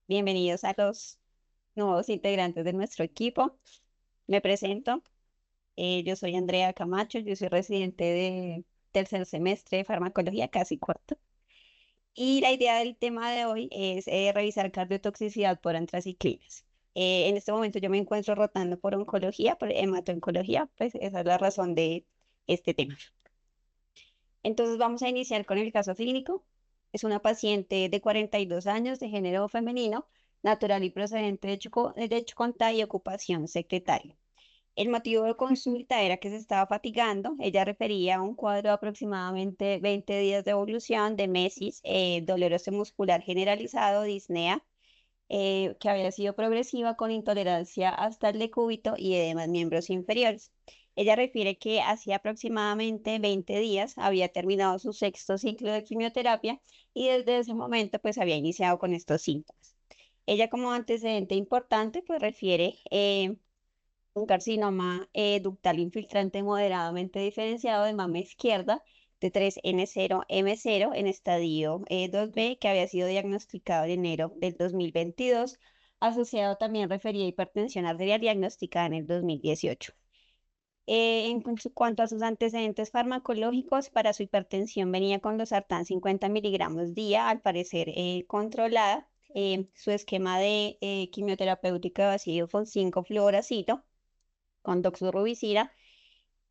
Bienvenidos a los nuevos integrantes de nuestro equipo. Me presento. Yo soy Andrea Camacho, yo soy residente de tercer semestre de farmacología, casi cuarto. Y la idea del tema de hoy es revisar cardiotoxicidad por antraciclinas. En este momento yo me encuentro rotando por oncología, por hemato-oncología, pues esa es la razón de este tema. Entonces vamos a iniciar con el caso clínico. Es una paciente de 42 años, de género femenino, natural y procedente de Chucontá y ocupación secretaria. El motivo de consulta era que se estaba fatigando. Ella refería a un cuadro de aproximadamente 20 días de evolución de mesis, dolor muscular generalizado, disnea, que había sido progresiva con intolerancia hasta el decúbito y edema en miembros inferiores. Ella refiere que hacía aproximadamente 20 días había terminado su sexto ciclo de quimioterapia y desde ese momento pues había iniciado con estos síntomas. Ella como antecedente importante pues refiere un carcinoma ductal infiltrante moderadamente diferenciado de mama izquierda de 3N0M0 en estadio 2B que había sido diagnosticado en enero del 2022, asociado también refería a hipertensión arterial diagnosticada en el 2018. Cuanto a sus antecedentes farmacológicos, para su hipertensión venía con losartán 50 miligramos día, al parecer controlada. Su esquema de quimioterapéutica ha sido con 5-fluoracilo con doxorubicina,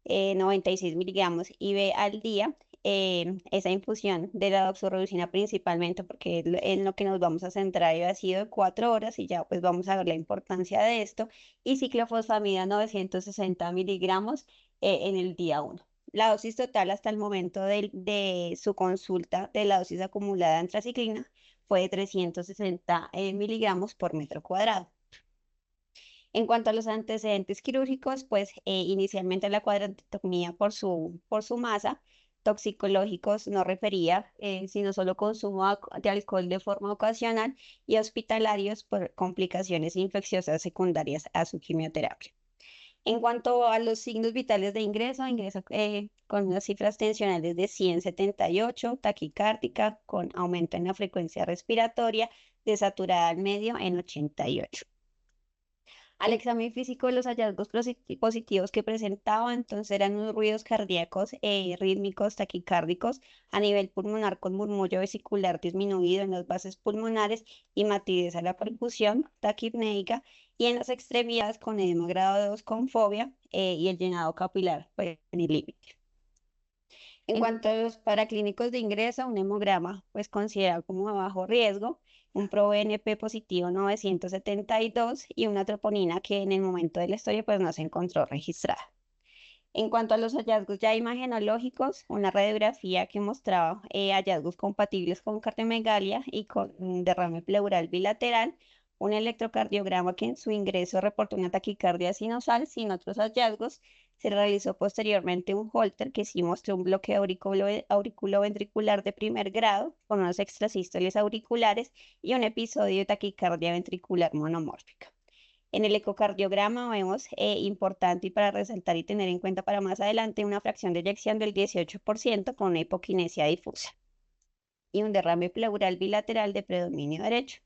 96 miligramos IV al día. Esa infusión de la doxorubicina principalmente, porque en lo que nos vamos a centrar ha sido de 4 horas y ya pues vamos a ver la importancia de esto. Y ciclofosfamida 960 miligramos en el día 1. La dosis total hasta el momento de su consulta de la dosis acumulada de antraciclina fue de 360 miligramos por metro cuadrado. En cuanto a los antecedentes quirúrgicos, pues inicialmente la cuadranectomía por su masa, toxicológicos no refería, sino solo consumo de alcohol de forma ocasional y hospitalarios por complicaciones infecciosas secundarias a su quimioterapia. En cuanto a los signos vitales de ingreso, ingreso con unas cifras tensionales de 178, taquicárdica, con aumento en la frecuencia respiratoria, desaturada al medio en 88. Al examen físico, los hallazgos positivos que presentaba, entonces eran unos ruidos cardíacos, rítmicos, taquicárdicos, a nivel pulmonar con murmullo vesicular disminuido en las bases pulmonares y matidez a la percusión, taquipneica, y en las extremidades con edema grado 2 con fobia y el llenado capilar, pues, en el límite. En cuanto a los paraclínicos de ingreso, un hemograma, pues considerado como de bajo riesgo, un ProBNP positivo 972 y una troponina que en el momento de la historia pues no se encontró registrada. En cuanto a los hallazgos ya imagenológicos, una radiografía que mostraba hallazgos compatibles con cardiomegalia y con un derrame pleural bilateral, un electrocardiograma que en su ingreso reportó una taquicardia sinusal sin otros hallazgos. Se realizó posteriormente un Holter que sí mostró un bloqueo auriculoventricular de primer grado con unos extrasístoles auriculares y un episodio de taquicardia ventricular monomórfica. En el ecocardiograma vemos importante y para resaltar y tener en cuenta para más adelante una fracción de eyección del 18% con una hipoquinesia difusa y un derrame pleural bilateral de predominio derecho.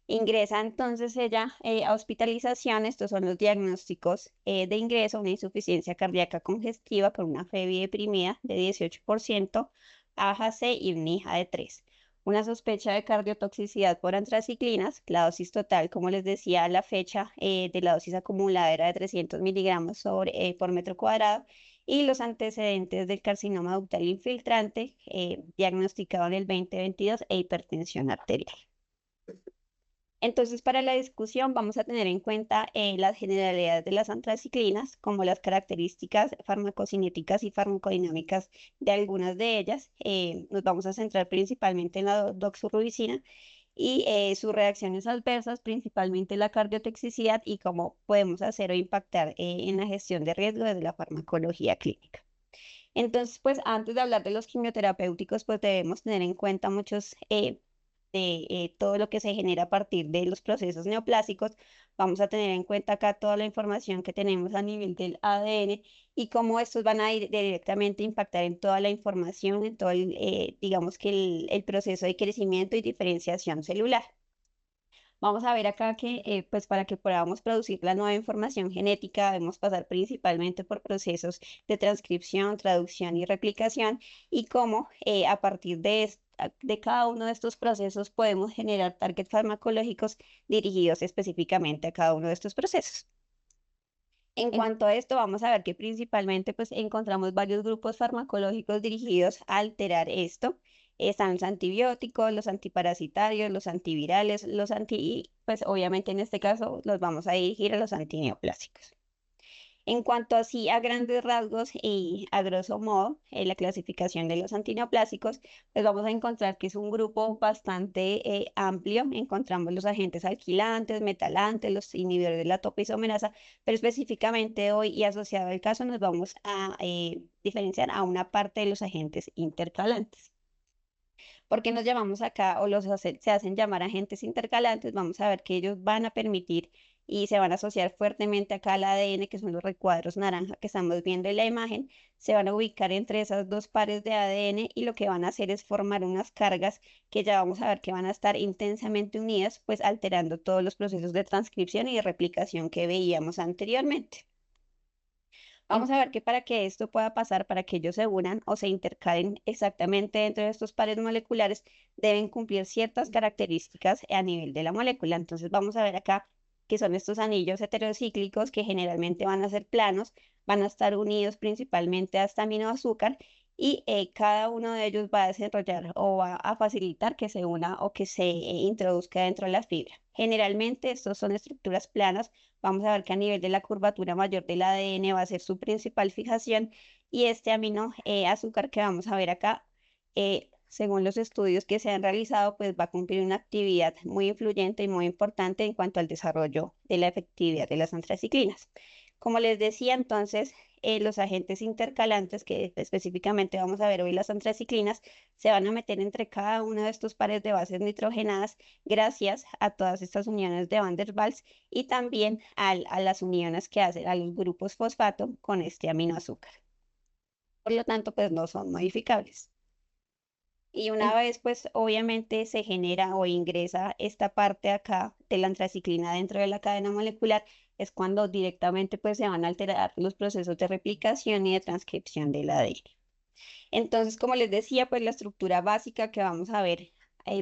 Ingresa entonces ella a hospitalización. Estos son los diagnósticos de ingreso: una insuficiencia cardíaca congestiva con una FEBI deprimida de 18%, AJC y un IJA de 3. Una sospecha de cardiotoxicidad por antraciclinas. La dosis total, como les decía, a la fecha de la dosis acumulada era de 300 miligramos por metro cuadrado. Y los antecedentes del carcinoma ductal infiltrante diagnosticado en el 2022 e hipertensión arterial. Entonces, para la discusión vamos a tener en cuenta las generalidades de las antraciclinas, como las características farmacocinéticas y farmacodinámicas de algunas de ellas. Nos vamos a centrar principalmente en la doxorubicina y sus reacciones adversas, principalmente la cardiotoxicidad y cómo podemos hacer o impactar en la gestión de riesgo desde la farmacología clínica. Entonces, pues antes de hablar de los quimioterapéuticos, pues debemos tener en cuenta muchos de todo lo que se genera a partir de los procesos neoplásicos. Vamos a tener en cuenta acá toda la información que tenemos a nivel del ADN y cómo estos van a ir directamente a impactar en toda la información, en todo digamos que el proceso de crecimiento y diferenciación celular. Vamos a ver acá que pues para que podamos producir la nueva información genética debemos pasar principalmente por procesos de transcripción, traducción y replicación y cómo a partir de cada uno de estos procesos podemos generar targets farmacológicos dirigidos específicamente a cada uno de estos procesos. En cuanto a esto, vamos a ver que principalmente pues encontramos varios grupos farmacológicos dirigidos a alterar esto. Están los antibióticos, los antiparasitarios, los antivirales, y pues obviamente en este caso los vamos a dirigir a los antineoplásicos. En cuanto así a grandes rasgos y a grosso modo, la clasificación de los antineoplásicos, pues vamos a encontrar que es un grupo bastante amplio. Encontramos los agentes alquilantes, metalantes, los inhibidores de la topoisomerasa, pero específicamente hoy y asociado al caso nos vamos a diferenciar a una parte de los agentes intercalantes. ¿Por qué nos llamamos acá se hacen llamar agentes intercalantes? Vamos a ver que ellos van a permitir y se van a asociar fuertemente acá al ADN, que son los recuadros naranja que estamos viendo en la imagen, se van a ubicar entre esas dos pares de ADN y lo que van a hacer es formar unas cargas que ya vamos a ver que van a estar intensamente unidas, pues alterando todos los procesos de transcripción y de replicación que veíamos anteriormente. Vamos a ver que para que esto pueda pasar, para que ellos se unan o se intercalen exactamente dentro de estos pares moleculares, deben cumplir ciertas características a nivel de la molécula. Entonces vamos a ver acá que son estos anillos heterocíclicos que generalmente van a ser planos, van a estar unidos principalmente a este aminoazúcar y cada uno de ellos va a desarrollar o va a facilitar que se una o que se introduzca dentro de la fibra. Generalmente estos son estructuras planas. Vamos a ver que a nivel de la curvatura mayor del ADN va a ser su principal fijación y este amino azúcar que vamos a ver acá, según los estudios que se han realizado, pues va a cumplir una actividad muy influyente y muy importante en cuanto al desarrollo de la efectividad de las antraciclinas. Como les decía, entonces, los agentes intercalantes, que específicamente vamos a ver hoy las antraciclinas, se van a meter entre cada uno de estos pares de bases nitrogenadas gracias a todas estas uniones de Van der Waals y también a las uniones que hacen a los grupos fosfato con este aminoazúcar. Por lo tanto, pues no son modificables. Y una vez, pues obviamente se genera o ingresa esta parte acá de la antraciclina dentro de la cadena molecular, es cuando directamente pues se van a alterar los procesos de replicación y de transcripción del ADN. Entonces, como les decía, pues la estructura básica que vamos a ver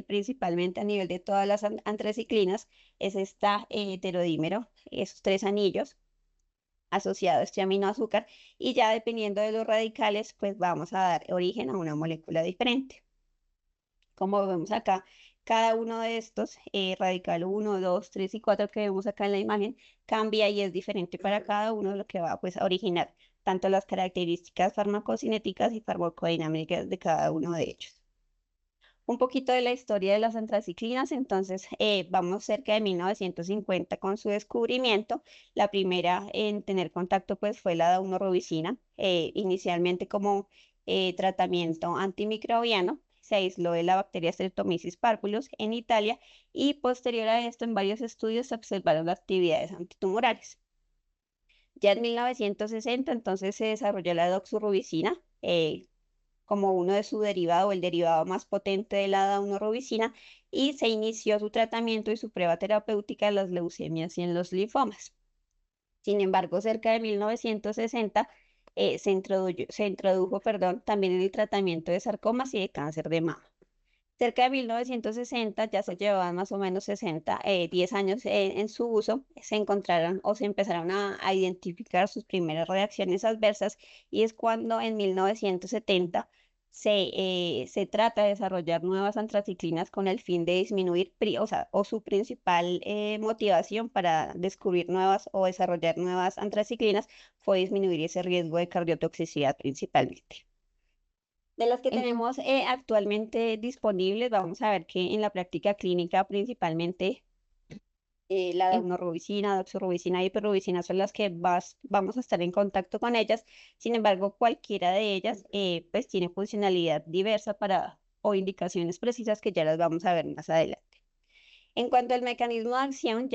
principalmente a nivel de todas las antraciclinas es esta heterodímero, esos tres anillos asociados a este aminoazúcar, y ya dependiendo de los radicales, pues vamos a dar origen a una molécula diferente. Como vemos acá, cada uno de estos, radical 1, 2, 3 y 4 que vemos acá en la imagen, cambia y es diferente para cada uno, lo que va pues, a originar tanto las características farmacocinéticas y farmacodinámicas de cada uno de ellos. Un poquito de la historia de las antraciclinas, entonces vamos cerca de 1950 con su descubrimiento. La primera en tener contacto pues fue la daunorubicina, inicialmente como tratamiento antimicrobiano. Se aisló de la bacteria Streptomyces parvulus en Italia y posterior a esto en varios estudios se observaron las actividades antitumorales. Ya en 1960 entonces se desarrolló la doxorubicina, como uno de su derivado, el derivado más potente de la daunorubicina, y se inició su tratamiento y su prueba terapéutica en las leucemias y en los linfomas. Sin embargo, cerca de 1960 se introdujo, perdón, también en el tratamiento de sarcomas y de cáncer de mama. Cerca de 1960, ya se llevaban más o menos 10 años en su uso, se encontraron o se empezaron a identificar sus primeras reacciones adversas y es cuando en 1970 se trata de desarrollar nuevas antraciclinas con el fin de disminuir, o su principal motivación para descubrir nuevas o desarrollar nuevas antraciclinas fue disminuir ese riesgo de cardiotoxicidad principalmente. De las que tenemos actualmente disponibles, vamos a ver que en la práctica clínica principalmente la daunorubicina, doxorubicina y hiperrubicina son las que vamos a estar en contacto con ellas. Sin embargo, cualquiera de ellas pues tiene funcionalidad diversa para o indicaciones precisas que ya las vamos a ver más adelante. En cuanto al mecanismo de acción,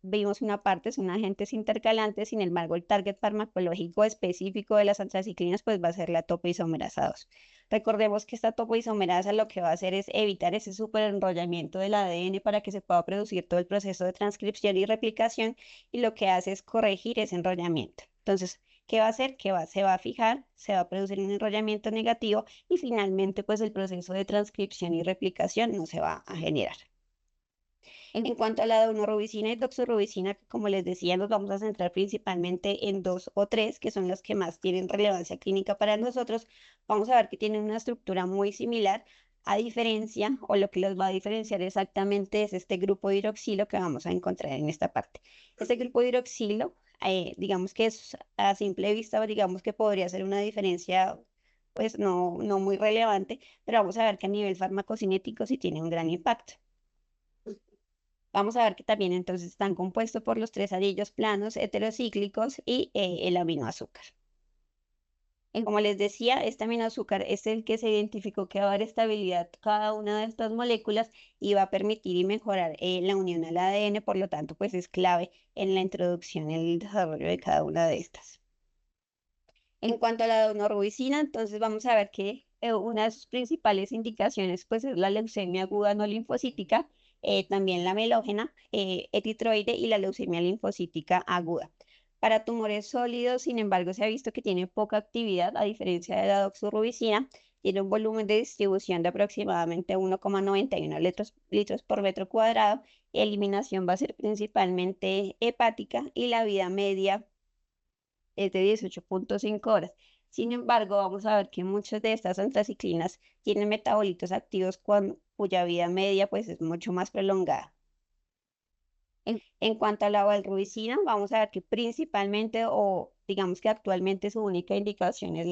vimos una parte, son agentes intercalantes, sin embargo, el target farmacológico específico de las antraciclinas pues va a ser la topoisomerasa 2. Recordemos que esta topoisomerasa lo que va a hacer es evitar ese superenrollamiento del ADN para que se pueda producir todo el proceso de transcripción y replicación, y lo que hace es corregir ese enrollamiento. Entonces, ¿qué va a hacer? Se va a fijar, se va a producir un enrollamiento negativo y finalmente pues el proceso de transcripción y replicación no se va a generar. En cuanto a la daunorubicina y doxorubicina, como les decía, nos vamos a centrar principalmente en dos o tres, que son las que más tienen relevancia clínica para nosotros. Vamos a ver que tienen una estructura muy similar, a diferencia, o lo que los va a diferenciar exactamente es este grupo hidroxilo que vamos a encontrar en esta parte. Este grupo hidroxilo, digamos que es a simple vista, digamos que podría ser una diferencia pues no muy relevante, pero vamos a ver que a nivel farmacocinético sí tiene un gran impacto. Vamos a ver que también entonces están compuestos por los tres anillos planos heterocíclicos y el aminoazúcar. Como les decía, este aminoazúcar es el que se identificó que va a dar estabilidad a cada una de estas moléculas y va a permitir y mejorar la unión al ADN, por lo tanto, pues es clave en la introducción y el desarrollo de cada una de estas. En cuanto a la daunorubicina, entonces vamos a ver que una de sus principales indicaciones pues es la leucemia aguda no linfocítica, también la melógena, eritroide y la leucemia linfocítica aguda. Para tumores sólidos, sin embargo, se ha visto que tiene poca actividad, a diferencia de la doxorubicina, tiene un volumen de distribución de aproximadamente 1,91 litros por metro cuadrado, eliminación va a ser principalmente hepática y la vida media es de 18,5 horas. Sin embargo, vamos a ver que muchas de estas antraciclinas tienen metabolitos activos cuya vida media pues es mucho más prolongada. En cuanto a la valrubicina, vamos a ver que principalmente, o digamos que actualmente su única indicación es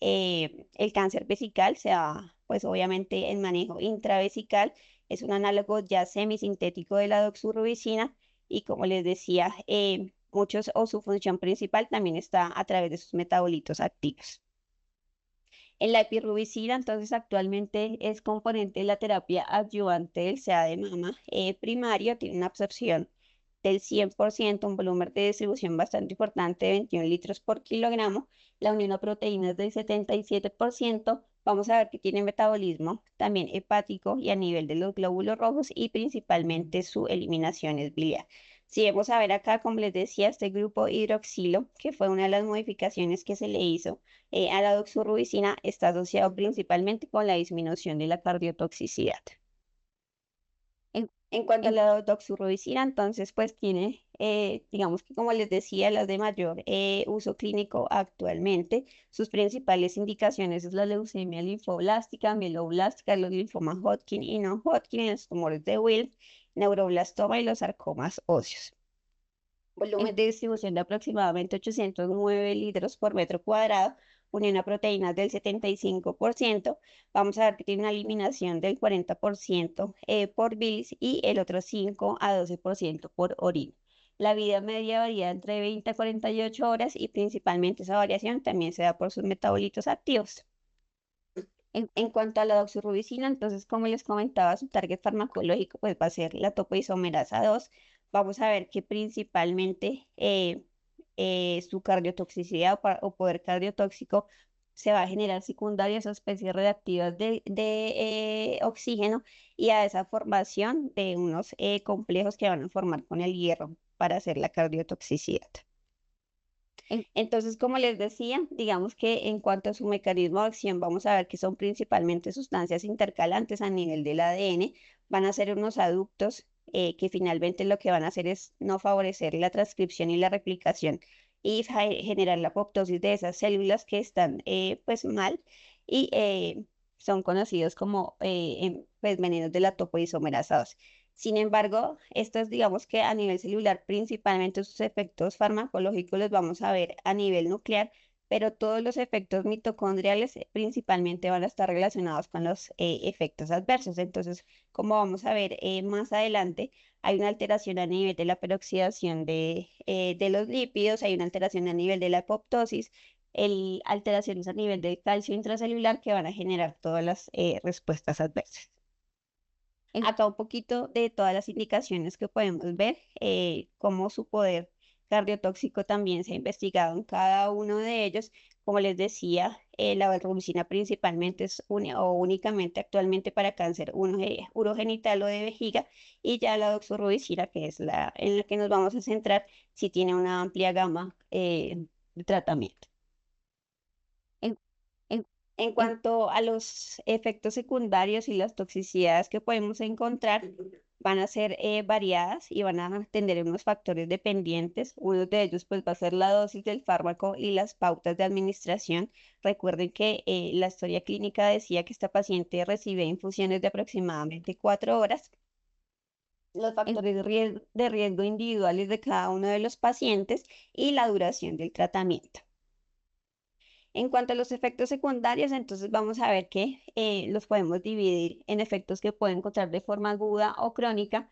el cáncer vesical, sea pues obviamente el manejo intravesical, es un análogo ya semisintético de la doxorubicina, y como les decía, muchos o su función principal también está a través de sus metabolitos activos. En la epirubicina, entonces, actualmente es componente de la terapia adyuvante del CA de mama primario, tiene una absorción del 100%, un volumen de distribución bastante importante de 21 litros por kilogramo, la unión a proteínas del 77%, vamos a ver que tiene metabolismo también hepático y a nivel de los glóbulos rojos, y principalmente su eliminación es biliar. Si vamos a ver acá, como les decía, este grupo hidroxilo, que fue una de las modificaciones que se le hizo a la doxorubicina, está asociado principalmente con la disminución de la cardiotoxicidad. En cuanto a la doxorubicina, entonces, pues tiene, digamos que como les decía, las de mayor uso clínico actualmente. Sus principales indicaciones es la leucemia linfoblástica, mieloblástica, los linfomas Hodgkin y no Hodgkin, los tumores de Wilms, neuroblastoma y los sarcomas óseos. Volumen de distribución de aproximadamente 809 litros por metro cuadrado, unión a proteínas del 75%. Vamos a ver que tiene una eliminación del 40% por bilis y el otro 5 a 12% por orina. La vida media varía entre 20 a 48 horas, y principalmente esa variación también se da por sus metabolitos activos. En cuanto a la doxorubicina, entonces, como les comentaba, su target farmacológico pues va a ser la topoisomerasa 2. Vamos a ver que principalmente su cardiotoxicidad o poder cardiotóxico se va a generar secundarias a especies reactivas de oxígeno, y a esa formación de unos complejos que van a formar con el hierro para hacer la cardiotoxicidad. Entonces, como les decía, digamos que en cuanto a su mecanismo de acción, vamos a ver que son principalmente sustancias intercalantes a nivel del ADN, van a ser unos aductos que finalmente lo que van a hacer es no favorecer la transcripción y la replicación, y generar la apoptosis de esas células que están pues mal, y son conocidos como pues, venenos de la topoisomerasa 2. Sin embargo, estos digamos que a nivel celular, principalmente sus efectos farmacológicos los vamos a ver a nivel nuclear, pero todos los efectos mitocondriales principalmente van a estar relacionados con los efectos adversos. Entonces, como vamos a ver más adelante, hay una alteración a nivel de la peroxidación de los lípidos, hay una alteración a nivel de la apoptosis, alteraciones a nivel del calcio intracelular que van a generar todas las respuestas adversas. Acá un poquito de todas las indicaciones que podemos ver, cómo su poder cardiotóxico también se ha investigado en cada uno de ellos. Como les decía, la valrubicina principalmente es o únicamente actualmente para cáncer urogenital o de vejiga, y ya la doxorubicina, que es la en la que nos vamos a centrar, sí tiene una amplia gama de tratamiento. En, en cuanto a los efectos secundarios y las toxicidades que podemos encontrar, van a ser variadas y van a tener unos factores dependientes. Uno de ellos pues va a ser la dosis del fármaco y las pautas de administración. Recuerden que la historia clínica decía que esta paciente recibe infusiones de aproximadamente 4 horas. Los factores de riesgo individuales de cada uno de los pacientes y la duración del tratamiento. En cuanto a los efectos secundarios, entonces vamos a ver que los podemos dividir en efectos que pueden encontrar de forma aguda o crónica.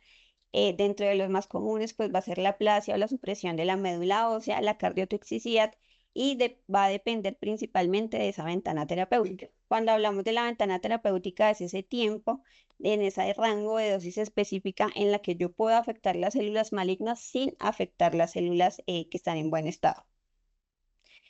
Dentro de los más comunes, pues va a ser la aplasia o la supresión de la médula ósea, la cardiotoxicidad, y va a depender principalmente de esa ventana terapéutica. Cuando hablamos de la ventana terapéutica, es ese tiempo en ese rango de dosis específica en la que yo puedo afectar las células malignas sin afectar las células que están en buen estado.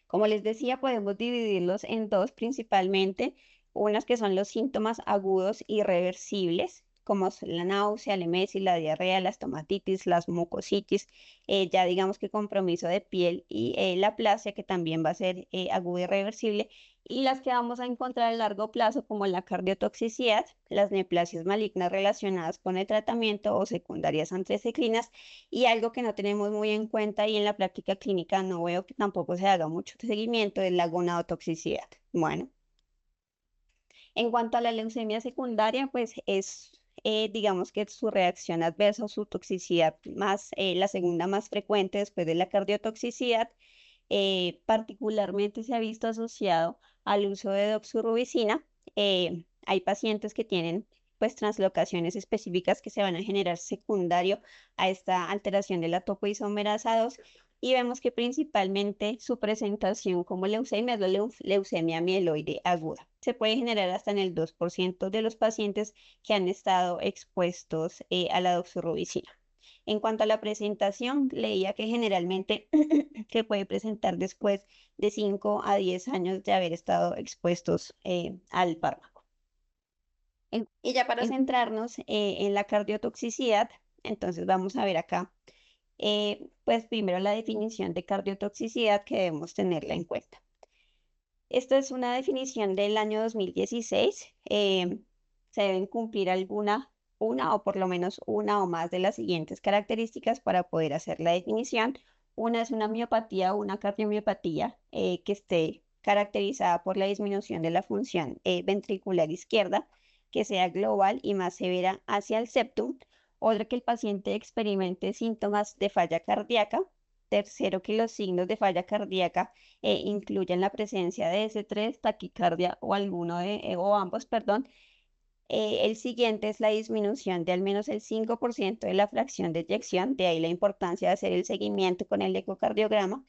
Como les decía, podemos dividirlos en dos principalmente, unas que son los síntomas agudos irreversibles, como la náusea, la emesis, la diarrea, la estomatitis, las mucositis, ya digamos que compromiso de piel, y la aplasia, que también va a ser aguda y irreversible, y las que vamos a encontrar a largo plazo, como la cardiotoxicidad, las neoplasias malignas relacionadas con el tratamiento o secundarias antraciclinas, y algo que no tenemos muy en cuenta y en la práctica clínica no veo que tampoco se haga mucho seguimiento es la gonadotoxicidad. Bueno, en cuanto a la leucemia secundaria, pues es, digamos que su reacción adversa o su toxicidad más, la segunda más frecuente después de la cardiotoxicidad. Particularmente se ha visto asociado al uso de doxorubicina. Hay pacientes que tienen pues translocaciones específicas que se van a generar secundario a esta alteración de la topoisomerasa 2, y vemos que principalmente su presentación como leucemia es la leucemia mieloide aguda. Se puede generar hasta en el 2% de los pacientes que han estado expuestos a la doxorubicina. En cuanto a la presentación, leía que generalmente se puede presentar después de 5 a 10 años de haber estado expuestos al fármaco. Y ya para centrarnos en la cardiotoxicidad, entonces vamos a ver acá, pues primero la definición de cardiotoxicidad, que debemos tenerla en cuenta. Esta es una definición del año 2016. Se deben cumplir una o por lo menos una o más de las siguientes características para poder hacer la definición. Una es una miopatía o una cardiomiopatía que esté caracterizada por la disminución de la función ventricular izquierda, que sea global y más severa hacia el septum. Otra, que el paciente experimente síntomas de falla cardíaca. Tercero, que los signos de falla cardíaca incluyen la presencia de S3, taquicardia o o ambos, perdón. El siguiente es la disminución de al menos el 5% de la fracción de eyección, de ahí la importancia de hacer el seguimiento con el ecocardiograma.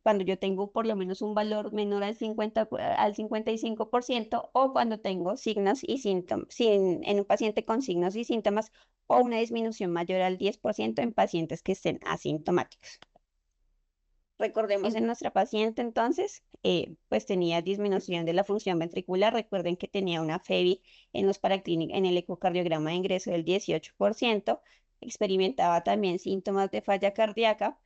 Cuando yo tengo por lo menos un valor menor al 55%, o cuando tengo signos y síntomas, en un paciente con signos y síntomas, o una disminución mayor al 10% en pacientes que estén asintomáticos. Recordemos en nuestra paciente entonces, pues tenía disminución de la función ventricular. Recuerden que tenía una FEBI en el ecocardiograma de ingreso del 18%. Experimentaba también síntomas de falla cardíaca.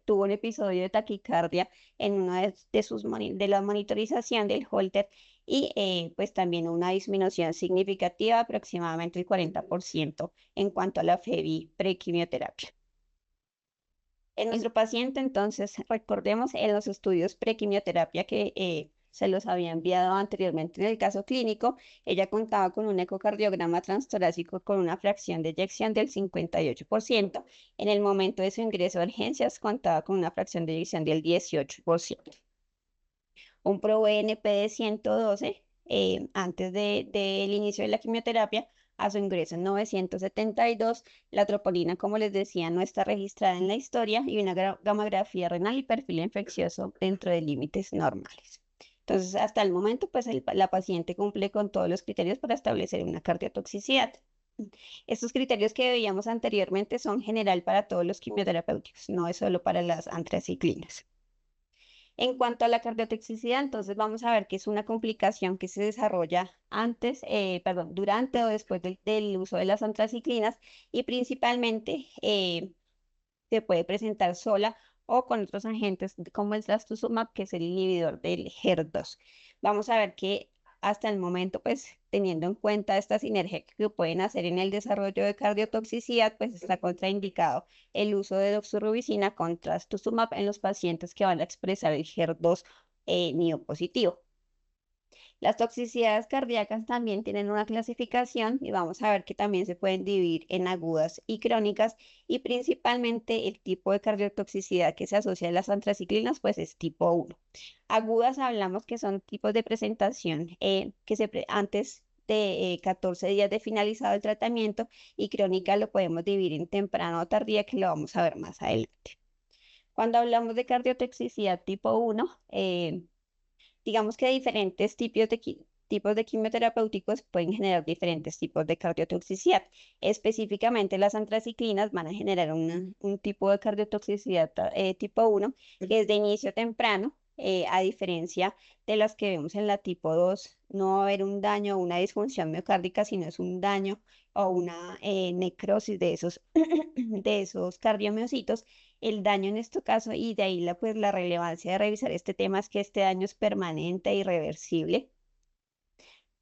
Tuvo un episodio de taquicardia en una de la monitorización del Holter, y pues también una disminución significativa, aproximadamente el 40% en cuanto a la FEBI prequimioterapia. En nuestro paciente, entonces, recordemos en los estudios prequimioterapia que se los había enviado anteriormente en el caso clínico, ella contaba con un ecocardiograma transtorácico con una fracción de eyección del 58%. En el momento de su ingreso a urgencias, contaba con una fracción de eyección del 18%. Un ProBNP de 112 antes del inicio de la quimioterapia, a su ingreso en 972. La troponina, como les decía, no está registrada en la historia, y una gamografía renal y perfil infeccioso dentro de límites normales. Entonces, hasta el momento, pues la paciente cumple con todos los criterios para establecer una cardiotoxicidad. Estos criterios que veíamos anteriormente son general para todos los quimioterapéuticos, no es solo para las antraciclinas. En cuanto a la cardiotoxicidad, entonces vamos a ver que es una complicación que se desarrolla durante o después del uso de las antraciclinas y principalmente se puede presentar sola o con otros agentes como el trastuzumab, que es el inhibidor del HER2. Vamos a ver que hasta el momento, pues teniendo en cuenta esta sinergia que pueden hacer en el desarrollo de cardiotoxicidad, pues está contraindicado el uso de doxorubicina con trastuzumab en los pacientes que van a expresar el HER2 neopositivo. Las toxicidades cardíacas también tienen una clasificación y vamos a ver que también se pueden dividir en agudas y crónicas y principalmente el tipo de cardiotoxicidad que se asocia a las antraciclinas pues es tipo 1. Agudas hablamos que son tipos de presentación antes de 14 días de finalizado el tratamiento y crónica lo podemos dividir en temprano o tardía que lo vamos a ver más adelante. Cuando hablamos de cardiotoxicidad tipo 1, digamos que diferentes tipos de quimioterapéuticos pueden generar diferentes tipos de cardiotoxicidad. Específicamente las antraciclinas van a generar un tipo de cardiotoxicidad tipo 1 que es de inicio temprano, a diferencia de las que vemos en la tipo 2, no va a haber un daño o una disfunción miocárdica, sino es un daño o una necrosis de esos, de esos cardiomiocitos. El daño en este caso, y de ahí la relevancia de revisar este tema, es que este daño es permanente e irreversible.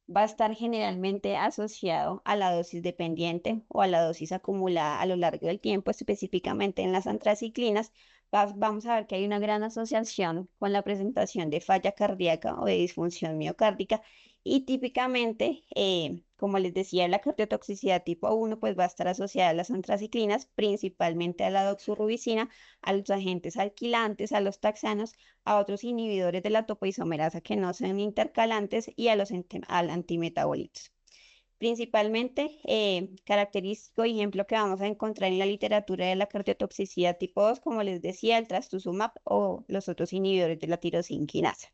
Va a estar generalmente asociado a la dosis dependiente o a la dosis acumulada a lo largo del tiempo, específicamente en las antraciclinas. Vamos a ver que hay una gran asociación con la presentación de falla cardíaca o de disfunción miocárdica y típicamente, como les decía, la cardiotoxicidad tipo 1 pues va a estar asociada a las antraciclinas, principalmente a la doxorubicina, a los agentes alquilantes, a los taxanos, a otros inhibidores de la topoisomerasa que no son intercalantes y a los antimetabolitos. Principalmente, característico ejemplo que vamos a encontrar en la literatura de la cardiotoxicidad tipo 2, como les decía, el trastuzumab o los otros inhibidores de la tirosina quinasa.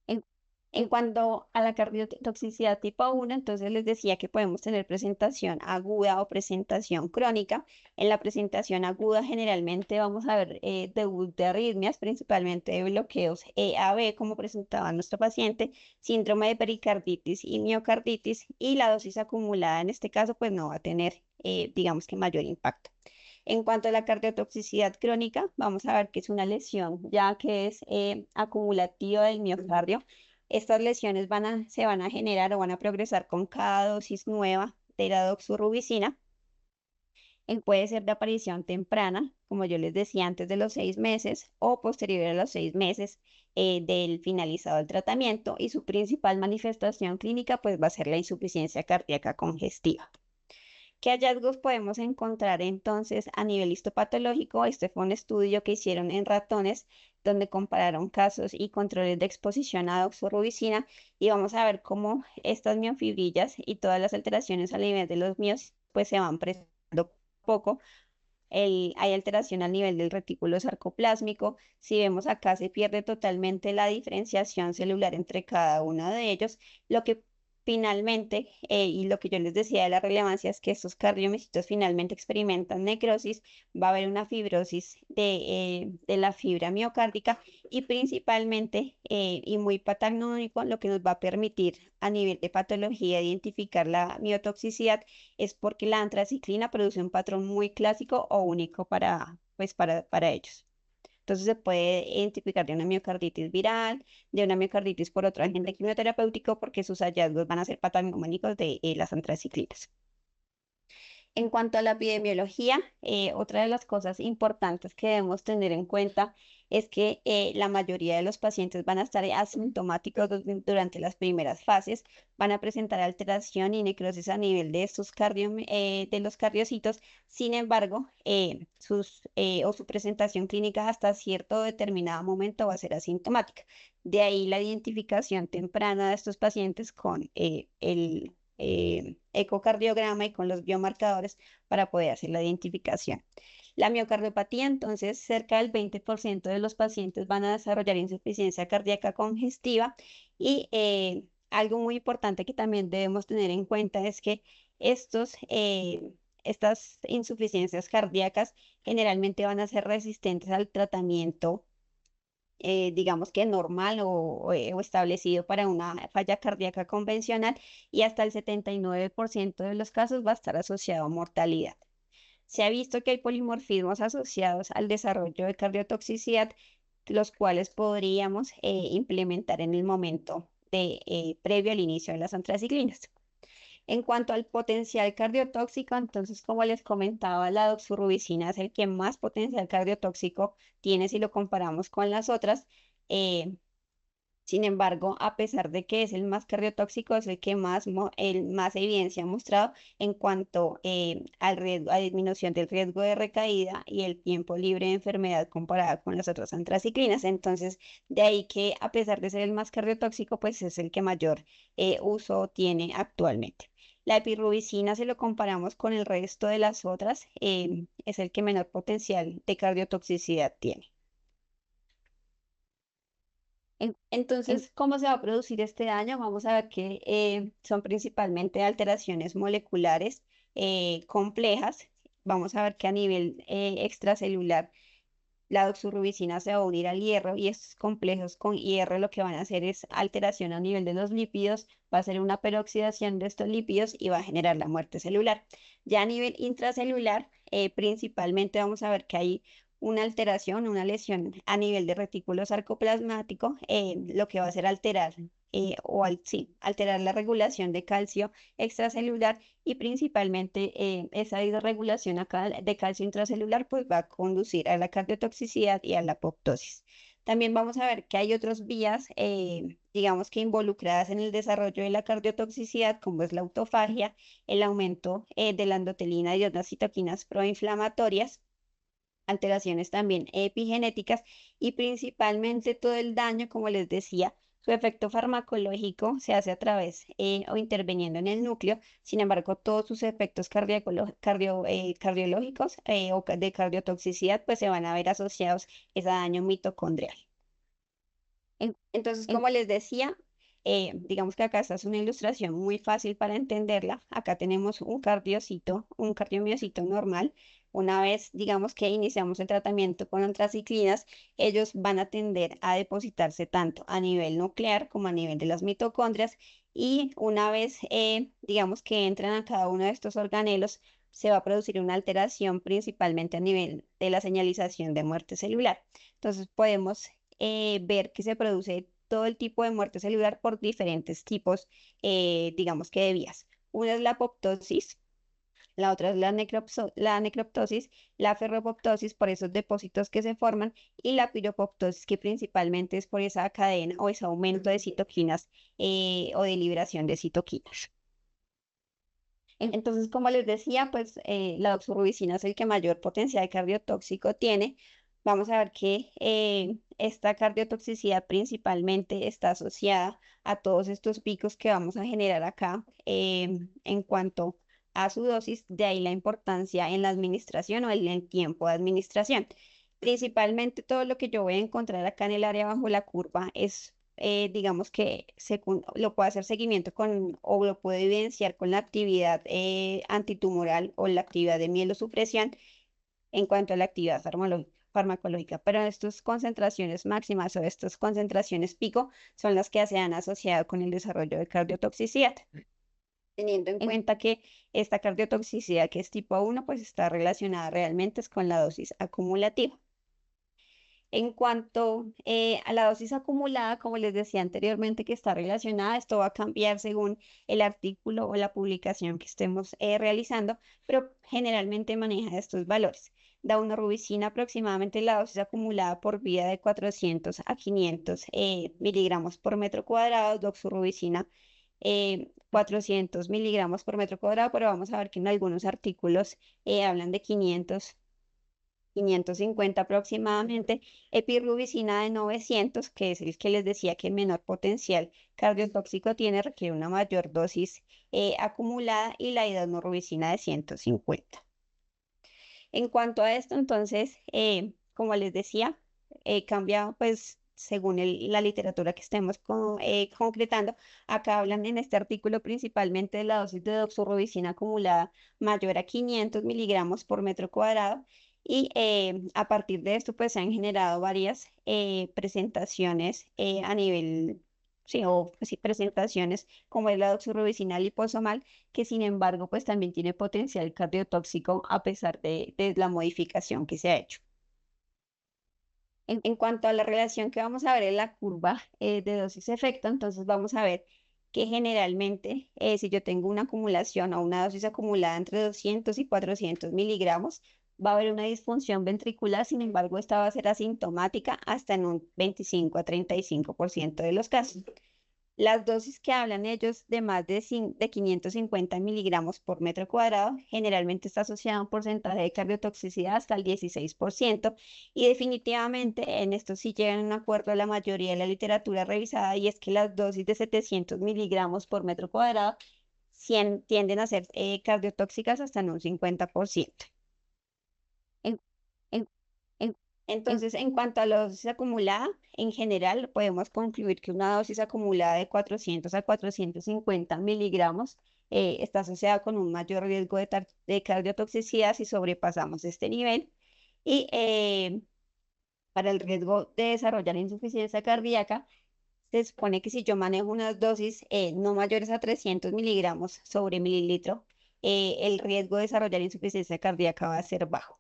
En, en cuanto a la cardiotoxicidad tipo 1, entonces les decía que podemos tener presentación aguda o presentación crónica. En la presentación aguda generalmente vamos a ver debut de arritmias, principalmente de bloqueos EAB, como presentaba nuestro paciente, síndrome de pericarditis y miocarditis, y la dosis acumulada en este caso pues no va a tener, digamos que mayor impacto. En cuanto a la cardiotoxicidad crónica, vamos a ver que es una lesión ya que es acumulativa del miocardio. Estas lesiones se van a generar o van a progresar con cada dosis nueva de la doxorubicina. Puede ser de aparición temprana, como yo les decía, antes de los 6 meses o posterior a los 6 meses del finalizado el tratamiento y su principal manifestación clínica pues va a ser la insuficiencia cardíaca congestiva. ¿Qué hallazgos podemos encontrar entonces a nivel histopatológico? Este fue un estudio que hicieron en ratones donde compararon casos y controles de exposición a doxorubicina y vamos a ver cómo estas miofibrillas y todas las alteraciones a nivel de los mios pues se van presentando poco. Hay alteración a nivel del retículo sarcoplásmico. Si vemos acá se pierde totalmente la diferenciación celular entre cada uno de ellos, lo que finalmente, y lo que yo les decía de la relevancia es que estos cardiomiocitos finalmente experimentan necrosis, va a haber una fibrosis de la fibra miocárdica y principalmente, y muy patagónico, lo que nos va a permitir a nivel de patología identificar la miotoxicidad es porque la antraciclina produce un patrón muy clásico o único para ellos. Entonces se puede identificar de una miocarditis viral, de una miocarditis por otro agente quimioterapéutico, porque sus hallazgos van a ser patognomónicos de las antraciclinas. En cuanto a la epidemiología, otra de las cosas importantes que debemos tener en cuenta es que la mayoría de los pacientes van a estar asintomáticos durante las primeras fases, van a presentar alteración y necrosis a nivel de de los cardiocitos. Sin embargo, su presentación clínica hasta cierto determinado momento va a ser asintomática. De ahí la identificación temprana de estos pacientes con el ecocardiograma y con los biomarcadores para poder hacer la identificación. La miocardiopatía, entonces, cerca del 20% de los pacientes van a desarrollar insuficiencia cardíaca congestiva y algo muy importante que también debemos tener en cuenta es que Estos, estas insuficiencias cardíacas generalmente van a ser resistentes al tratamiento, digamos que normal o establecido para una falla cardíaca convencional, y hasta el 79% de los casos va a estar asociado a mortalidad. Se ha visto que hay polimorfismos asociados al desarrollo de cardiotoxicidad, los cuales podríamos implementar en el momento previo al inicio de las antraciclinas. En cuanto al potencial cardiotóxico, entonces, como les comentaba, la doxorubicina es el que más potencial cardiotóxico tiene si lo comparamos con las otras. eh, Sin embargo, a pesar de que es el más cardiotóxico, es el que el más evidencia ha mostrado en cuanto al riesgo, a disminución del riesgo de recaída y el tiempo libre de enfermedad comparada con las otras antraciclinas. Entonces, de ahí que a pesar de ser el más cardiotóxico, pues es el que mayor uso tiene actualmente. La epirubicina, si lo comparamos con el resto de las otras, es el que menor potencial de cardiotoxicidad tiene. Entonces, ¿cómo se va a producir este daño? Vamos a ver que son principalmente alteraciones moleculares complejas. Vamos a ver que a nivel extracelular la doxorubicina se va a unir al hierro, y estos complejos con hierro lo que van a hacer es alteración a nivel de los lípidos, va a ser una peroxidación de estos lípidos y va a generar la muerte celular. Ya a nivel intracelular, principalmente vamos a ver que hay una alteración, una lesión a nivel de retículo sarcoplasmático, lo que va a hacer alterar sí, alterar la regulación de calcio extracelular, y principalmente esa desregulación acá de calcio intracelular pues va a conducir a la cardiotoxicidad y a la apoptosis. También vamos a ver que hay otras vías, digamos que involucradas en el desarrollo de la cardiotoxicidad, como es la autofagia, el aumento de la endotelina y otras citoquinas proinflamatorias, alteraciones también epigenéticas, y principalmente todo el daño, como les decía, su efecto farmacológico se hace a través o interviniendo en el núcleo. Sin embargo, todos sus efectos cardiológicos de cardiotoxicidad pues se van a ver asociados a ese daño mitocondrial. Entonces, como les decía, digamos que acá esta es una ilustración muy fácil para entenderla. Acá tenemos un cardiocito, un cardiomiocito normal. Una vez, digamos que iniciamos el tratamiento con antraciclinas, ellos van a tender a depositarse tanto a nivel nuclear como a nivel de las mitocondrias, y una vez, digamos que entran a cada uno de estos organelos, se va a producir una alteración principalmente a nivel de la señalización de muerte celular. Entonces podemos ver que se produce todo el tipo de muerte celular por diferentes tipos, digamos que de vías. Una es la apoptosis, la otra es la necroptosis, la ferropoptosis por esos depósitos que se forman, y la piropoptosis, que principalmente es por esa cadena o ese aumento de citoquinas o de liberación de citoquinas. Entonces, como les decía, pues la doxorubicina es el que mayor potencial cardiotóxico tiene. Vamos a ver que esta cardiotoxicidad principalmente está asociada a todos estos picos que vamos a generar acá en cuanto a su dosis, de ahí la importancia en la administración o en el tiempo de administración. Principalmente todo lo que yo voy a encontrar acá en el área bajo la curva es, digamos que lo puedo hacer seguimiento con, o lo puedo evidenciar con la actividad antitumoral o la actividad de mielosupresión en cuanto a la actividad farmacológica. Pero estas concentraciones máximas o estas concentraciones pico son las que se han asociado con el desarrollo de cardiotoxicidad, teniendo en cuenta que esta cardiotoxicidad, que es tipo 1, pues está relacionada realmente es con la dosis acumulativa. En cuanto a la dosis acumulada, como les decía anteriormente, que está relacionada, esto va a cambiar según el artículo o la publicación que estemos realizando, pero generalmente maneja estos valores. Daunorubicina, aproximadamente la dosis acumulada por vía de 400 a 500 miligramos por metro cuadrado. Doxorubicina, 400 miligramos por metro cuadrado, pero vamos a ver que en algunos artículos hablan de 550 aproximadamente. Epirubicina de 900, que es el que les decía que menor potencial cardiotóxico tiene, requiere una mayor dosis acumulada, y la hidroxorubicina de 150. En cuanto a esto, entonces, como les decía, cambia pues según la literatura que estemos concretando, acá hablan en este artículo principalmente de la dosis de doxorubicina acumulada mayor a 500 miligramos por metro cuadrado y a partir de esto pues se han generado varias presentaciones a nivel, sí, o sí, presentaciones como es la doxorubicina liposomal, que sin embargo pues también tiene potencial cardiotóxico a pesar de la modificación que se ha hecho. En cuanto a la relación que vamos a ver en la curva de dosis-efecto, entonces vamos a ver que generalmente si yo tengo una acumulación o una dosis acumulada entre 200 y 400 miligramos, va a haber una disfunción ventricular, sin embargo, esta va a ser asintomática hasta en un 25 a 35% de los casos. Las dosis que hablan ellos de más de 550 miligramos por metro cuadrado generalmente está asociada a un porcentaje de cardiotoxicidad hasta el 16% y definitivamente en esto sí llegan a un acuerdo la mayoría de la literatura revisada y es que las dosis de 700 miligramos por metro cuadrado tienden a ser cardiotóxicas hasta en un 50%. En, en- entonces, en cuanto a la dosis acumulada, en general podemos concluir que una dosis acumulada de 400 a 450 miligramos está asociada con un mayor riesgo de cardiotoxicidad si sobrepasamos este nivel. Y para el riesgo de desarrollar insuficiencia cardíaca, se supone que si yo manejo unas dosis no mayores a 300 miligramos sobre mililitro, el riesgo de desarrollar insuficiencia cardíaca va a ser bajo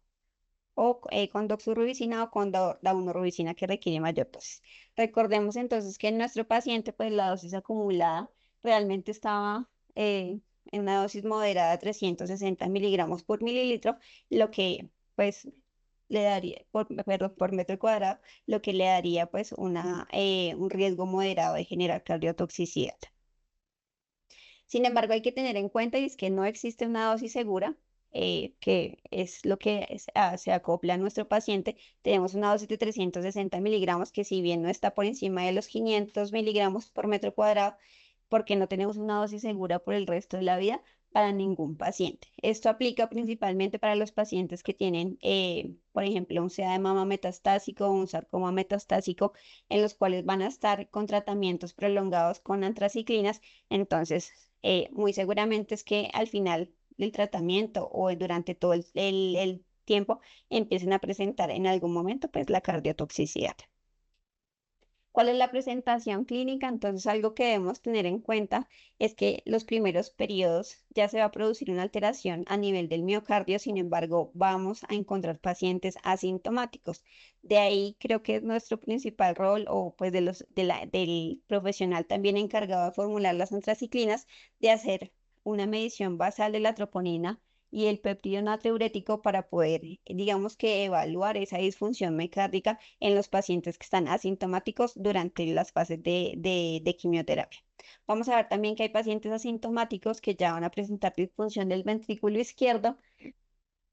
o con doxorubicina o con daunorubicina que requiere mayor dosis. Recordemos entonces que en nuestro paciente, pues la dosis acumulada realmente estaba en una dosis moderada de 360 miligramos por mililitro, lo que pues le daría, perdón, por metro cuadrado, lo que le daría pues un riesgo moderado de generar cardiotoxicidad. Sin embargo, hay que tener en cuenta y es que no existe una dosis segura, que es lo que se acopla a nuestro paciente. Tenemos una dosis de 360 miligramos que si bien no está por encima de los 500 miligramos por metro cuadrado, porque no tenemos una dosis segura por el resto de la vida para ningún paciente. Esto aplica principalmente para los pacientes que tienen, por ejemplo, un SEA de mama metastásico o un sarcoma metastásico, en los cuales van a estar con tratamientos prolongados con antraciclinas. Entonces, muy seguramente es que al final del tratamiento o durante todo el tiempo empiecen a presentar en algún momento pues la cardiotoxicidad. ¿Cuál es la presentación clínica? Entonces, algo que debemos tener en cuenta es que los primeros periodos ya se va a producir una alteración a nivel del miocardio, sin embargo, vamos a encontrar pacientes asintomáticos. De ahí creo que es nuestro principal rol o pues del profesional también encargado de formular las antraciclinas, de hacer una medición basal de la troponina y el péptido natriurético para poder, digamos que evaluar esa disfunción micárdica en los pacientes que están asintomáticos durante las fases de quimioterapia. Vamos a ver también que hay pacientes asintomáticos que ya van a presentar disfunción del ventrículo izquierdo,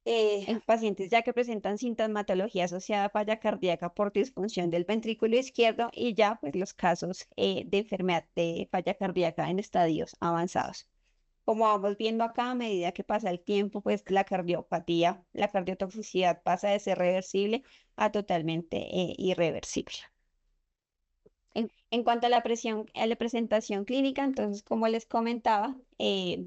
en pacientes ya que presentan sintomatología asociada a falla cardíaca por disfunción del ventrículo izquierdo y ya pues los casos de enfermedad de falla cardíaca en estadios avanzados. Como vamos viendo acá, a medida que pasa el tiempo, pues la cardiopatía, la cardiotoxicidad pasa de ser reversible a totalmente irreversible. En cuanto a a la presentación clínica, entonces, como les comentaba,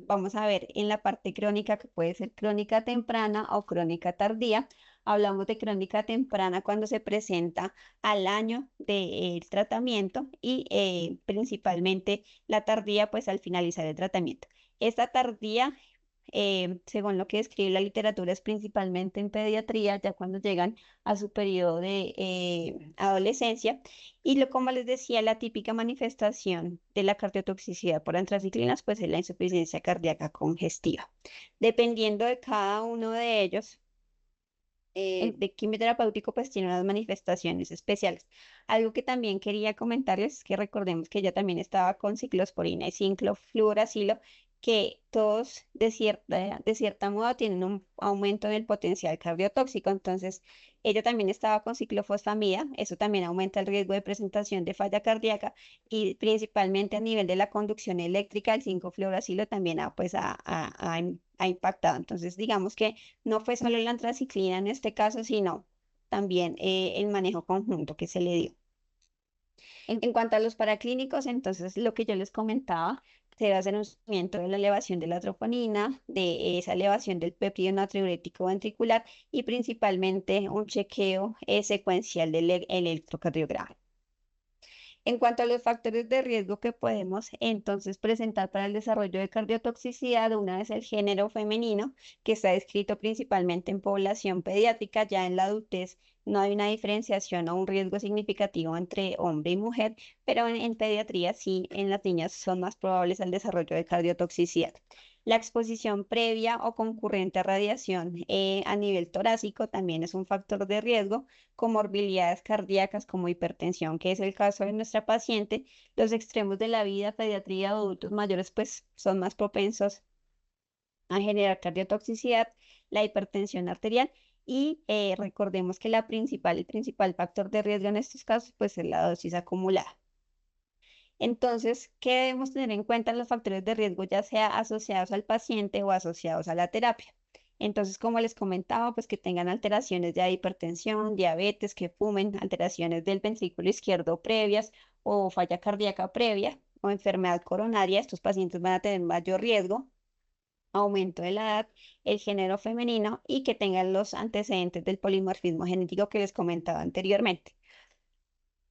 vamos a ver en la parte crónica que puede ser crónica temprana o crónica tardía. Hablamos de crónica temprana cuando se presenta al año del tratamiento y principalmente la tardía, pues al finalizar el tratamiento. Esta tardía según lo que describe la literatura, es principalmente en pediatría, ya cuando llegan a su periodo de adolescencia. Y como les decía, la típica manifestación de la cardiotoxicidad por antraciclinas, pues es la insuficiencia cardíaca congestiva. Dependiendo de cada uno de ellos, de quimioterapéutico, pues tiene unas manifestaciones especiales. Algo que también quería comentarles es que recordemos que ella también estaba con ciclosporina y ciclofluoracilo, que todos de cierta modo tienen un aumento en el potencial cardiotóxico. Entonces, ella también estaba con ciclofosfamida, eso también aumenta el riesgo de presentación de falla cardíaca y principalmente a nivel de la conducción eléctrica, el 5-fluoracilo también ha impactado. Entonces, digamos que no fue solo la antraciclina en este caso, sino también el manejo conjunto que se le dio. En cuanto a los paraclínicos, entonces lo que yo les comentaba, se debe hacer un seguimiento de la elevación de la troponina, de esa elevación del péptido natriurético ventricular y principalmente un chequeo secuencial del electrocardiograma. En cuanto a los factores de riesgo que podemos entonces presentar para el desarrollo de cardiotoxicidad, una es el género femenino, que está descrito principalmente en población pediátrica, ya en la adultez no hay una diferenciación o un riesgo significativo entre hombre y mujer, pero en pediatría sí, en las niñas son más probables el desarrollo de cardiotoxicidad. La exposición previa o concurrente a radiación a nivel torácico también es un factor de riesgo, comorbilidades cardíacas como hipertensión, que es el caso de nuestra paciente. Los extremos de la vida, pediatría, adultos mayores, pues son más propensos a generar cardiotoxicidad, la hipertensión arterial y recordemos que el principal factor de riesgo en estos casos, pues es la dosis acumulada. Entonces, ¿qué debemos tener en cuenta en los factores de riesgo, ya sea asociados al paciente o asociados a la terapia? Entonces, como les comentaba, pues que tengan alteraciones de hipertensión, diabetes, que fumen, alteraciones del ventrículo izquierdo previas o falla cardíaca previa o enfermedad coronaria, estos pacientes van a tener mayor riesgo, aumento de la edad, el género femenino y que tengan los antecedentes del polimorfismo genético que les comentaba anteriormente.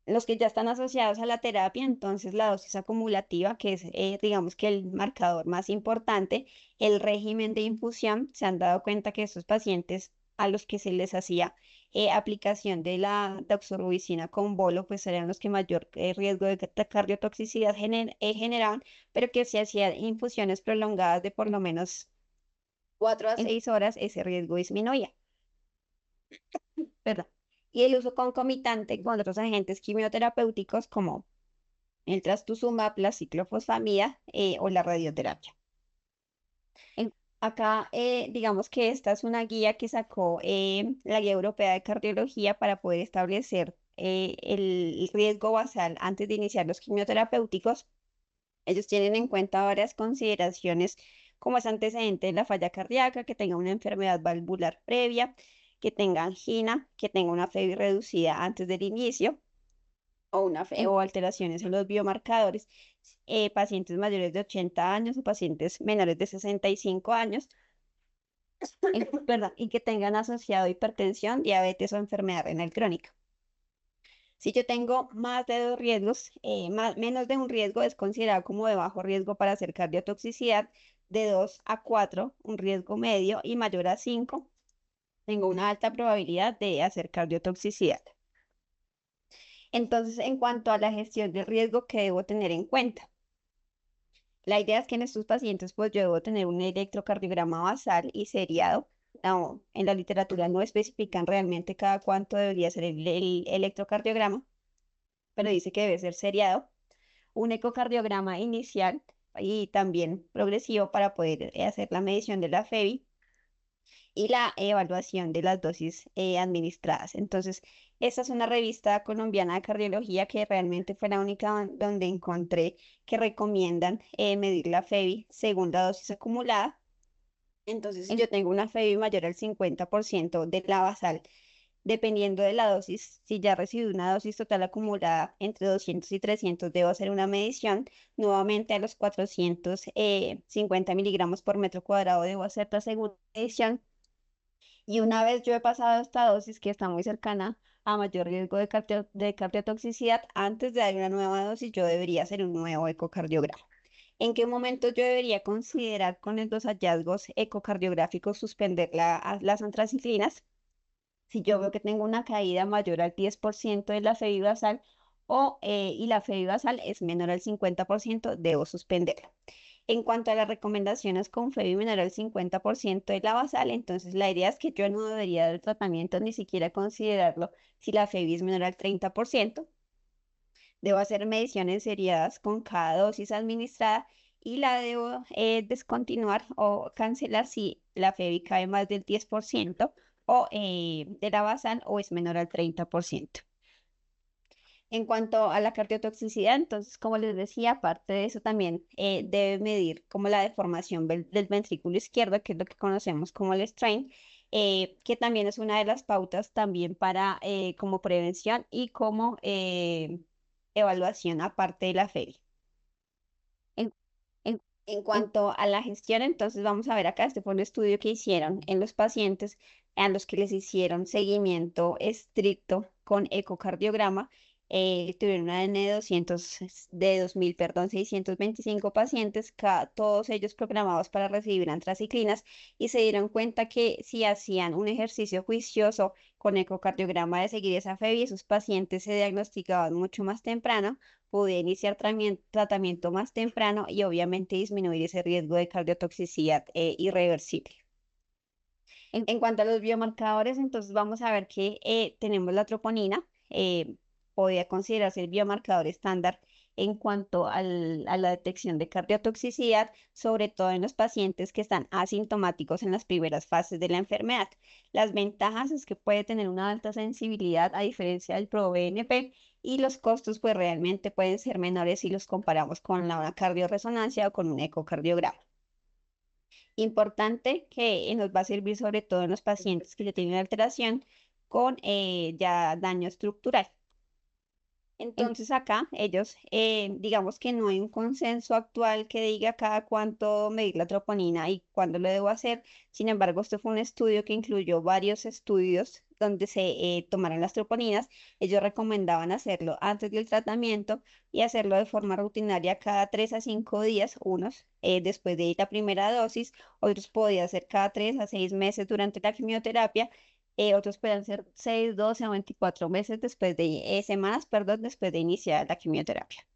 Los que ya están asociados a la terapia, entonces la dosis acumulativa, que es, digamos que el marcador más importante, el régimen de infusión, se han dado cuenta que estos pacientes a los que se les hacía aplicación de la doxorubicina con bolo, pues eran los que mayor riesgo de cardiotoxicidad generaban, pero que si hacían infusiones prolongadas de por lo menos 4 a 6 horas, ese riesgo disminuía. ¿Verdad? Y el uso concomitante con otros agentes quimioterapéuticos como el trastuzumab, la ciclofosfamida o la radioterapia. En- Acá, digamos que esta es una guía que sacó la Guía Europea de Cardiología para poder establecer el riesgo basal antes de iniciar los quimioterapéuticos. Ellos tienen en cuenta varias consideraciones como es antecedente de la falla cardíaca, que tenga una enfermedad valvular previa, que tenga angina, que tenga una FEBI reducida antes del inicio o alteraciones en los biomarcadores, pacientes mayores de 80 años o pacientes menores de 65 años, ¿verdad? Y que tengan asociado hipertensión, diabetes o enfermedad renal crónica. Si yo tengo más de dos riesgos, menos de un riesgo es considerado como de bajo riesgo para hacer cardiotoxicidad, de 2 a 4 un riesgo medio y mayor a 5 tengo una alta probabilidad de hacer cardiotoxicidad. Entonces, en cuanto a la gestión del riesgo que debo tener en cuenta, la idea es que en estos pacientes pues yo debo tener un electrocardiograma basal y seriado. No, en la literatura no especifican realmente cada cuánto debería ser el electrocardiograma, pero dice que debe ser seriado, un ecocardiograma inicial y también progresivo para poder hacer la medición de la FEBI y la evaluación de las dosis administradas. Entonces, esta es una revista colombiana de cardiología que realmente fue la única donde encontré que recomiendan medir la FEBI según la dosis acumulada. Entonces, si yo tengo una FEBI mayor al 50% de la basal, dependiendo de la dosis, si ya recibo una dosis total acumulada entre 200 y 300, debo hacer una medición. Nuevamente a los 450 miligramos por metro cuadrado debo hacer la segunda medición. Y una vez yo he pasado esta dosis, que está muy cercana a mayor riesgo de cardiotoxicidad, antes de dar una nueva dosis, yo debería hacer un nuevo ecocardiograma. ¿En qué momento yo debería considerar con estos hallazgos ecocardiográficos suspender las antraciclinas? Si yo veo que tengo una caída mayor al 10% de la FEBI basal y la FEBI basal es menor al 50%, debo suspenderla. En cuanto a las recomendaciones con FEBI menor al 50% de la basal, entonces la idea es que yo no debería dar tratamiento ni siquiera considerarlo si la FEBI es menor al 30%. Debo hacer mediciones seriadas con cada dosis administrada y la debo descontinuar o cancelar si la FEBI cae más del 10% o de la basal o es menor al 30%. En cuanto a la cardiotoxicidad, entonces, como les decía, aparte de eso también debe medir como la deformación del ventrículo izquierdo, que es lo que conocemos como el strain, que también es una de las pautas también para como prevención y como evaluación aparte de la FEBI. En, en cuanto a la gestión, entonces vamos a ver acá, este fue un estudio que hicieron en los pacientes a los que les hicieron seguimiento estricto con ecocardiograma. Tuvieron una N de 200, de 2000, perdón, 625 pacientes, todos ellos programados para recibir antraciclinas, y se dieron cuenta que si hacían un ejercicio juicioso con ecocardiograma de seguir esa FEBI, esos pacientes se diagnosticaban mucho más temprano, pude iniciar tratamiento más temprano y obviamente disminuir ese riesgo de cardiotoxicidad irreversible. En cuanto a los biomarcadores, entonces vamos a ver que tenemos la troponina, podría considerarse el biomarcador estándar en cuanto a la detección de cardiotoxicidad, sobre todo en los pacientes que están asintomáticos en las primeras fases de la enfermedad. Las ventajas es que puede tener una alta sensibilidad a diferencia del ProBNP, y los costos pues realmente pueden ser menores si los comparamos con una cardiorresonancia o con un ecocardiograma. Importante que nos va a servir sobre todo en los pacientes que ya tienen alteración con ya daño estructural. Entonces acá ellos, digamos que no hay un consenso actual que diga cada cuánto medir la troponina y cuándo lo debo hacer. Sin embargo, este fue un estudio que incluyó varios estudios donde se tomaron las troponinas. Ellos recomendaban hacerlo antes del tratamiento y hacerlo de forma rutinaria cada 3 a 5 días, unos después de la primera dosis, otros podía hacer cada 3 a 6 meses durante la quimioterapia, otros pueden ser 6, 12 o 24 meses después de, semanas, perdón, después de iniciar la quimioterapia.